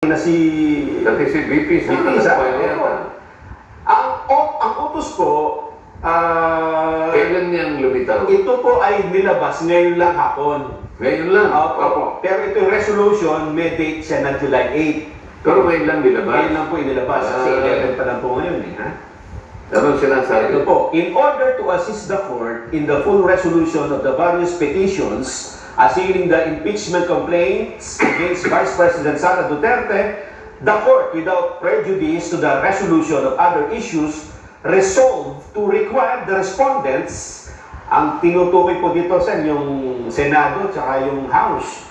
na si VP sa ang utos po, kailan niyang lumitaw? ito po ay nilabas ngayon lang hapon. Ngayon lang? Opo. Pero ito yung resolution, may date siya ng July 8. Pero ngayon lang nilabas? Ngayon lang po inilabas. Kasi 11 pa lang po ngayon eh. Ha? Ano sinasabi? Ito po, in order to assist the court in the full resolution of the various petitions assailing the impeachment complaints against Vice President Sara Duterte, the court, without prejudice to the resolution of other issues, resolved to require the respondents, ang tinutukoy po dito sa yung Senado at yung House,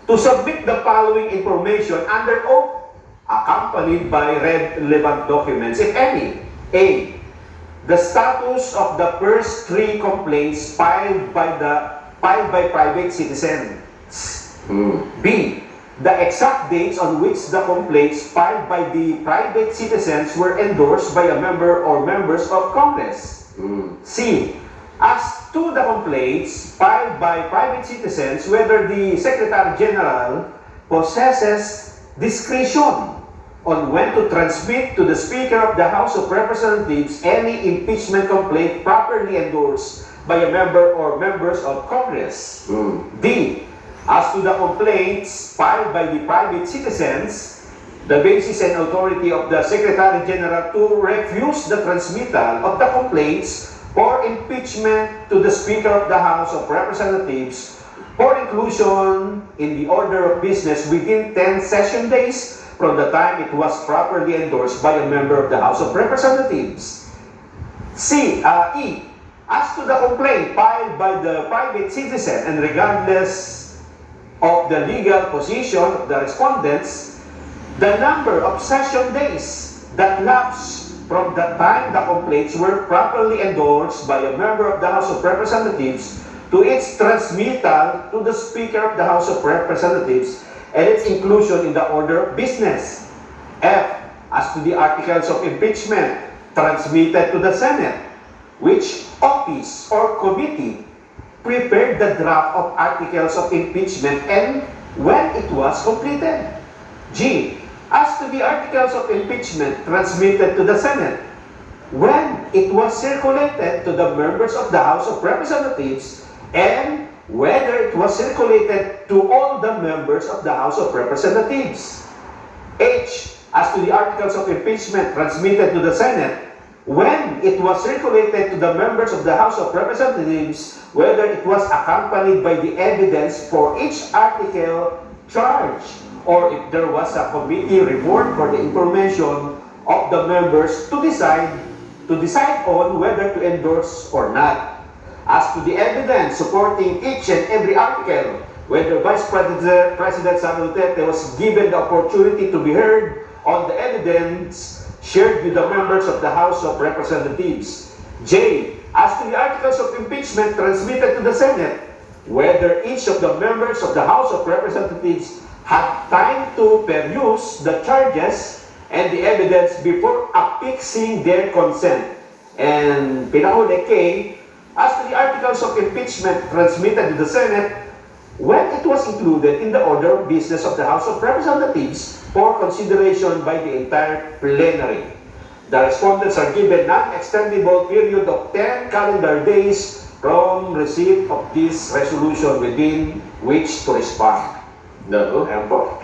to submit the following information under oath, accompanied by relevant documents, if any. A. The status of the first 3 complaints filed by private citizens. B. The exact dates on which the complaints filed by the private citizens were endorsed by a member or members of Congress. C. As to the complaints filed by private citizens, whether the Secretary General possesses discretion on when to transmit to the Speaker of the House of Representatives any impeachment complaint properly endorsed by a member or members of Congress. D. As to the complaints filed by the private citizens, the basis and authority of the Secretary General to refuse the transmittal of the complaints for impeachment to the Speaker of the House of Representatives for inclusion in the order of business within 10 session days from the time it was properly endorsed by a member of the House of Representatives. E. As to the complaint filed by the private citizen and regardless of the legal position of the respondents, the number of session days that lapse from the time the complaints were properly endorsed by a member of the House of Representatives to its transmittal to the Speaker of the House of Representatives and its inclusion in the order of business. F. As to the articles of impeachment transmitted to the Senate, which office or committee prepared the draft of articles of impeachment and when it was completed. G. As to the articles of impeachment transmitted to the Senate, when it was circulated to the members of the House of Representatives and whether it was circulated to all the members of the House of Representatives. H. As to the articles of impeachment transmitted to the Senate, when it was circulated to the members of the House of Representatives, whether it was accompanied by the evidence for each article charged, or if there was a committee report for the information of the members to decide on whether to endorse or not. As to the evidence supporting each and every article, whether Vice President Sara Duterte was given the opportunity to be heard on the evidence shared with the members of the House of Representatives. J. As to the articles of impeachment transmitted to the Senate, whether each of the members of the House of Representatives had time to peruse the charges and the evidence before affixing their consent. And pinakahuli K. As to the articles of impeachment transmitted to the Senate, when it was included in the order of business of the House of Representatives for consideration by the entire plenary. The respondents are given non-extendable period of 10 calendar days from receipt of this resolution within which to respond. Ayan po.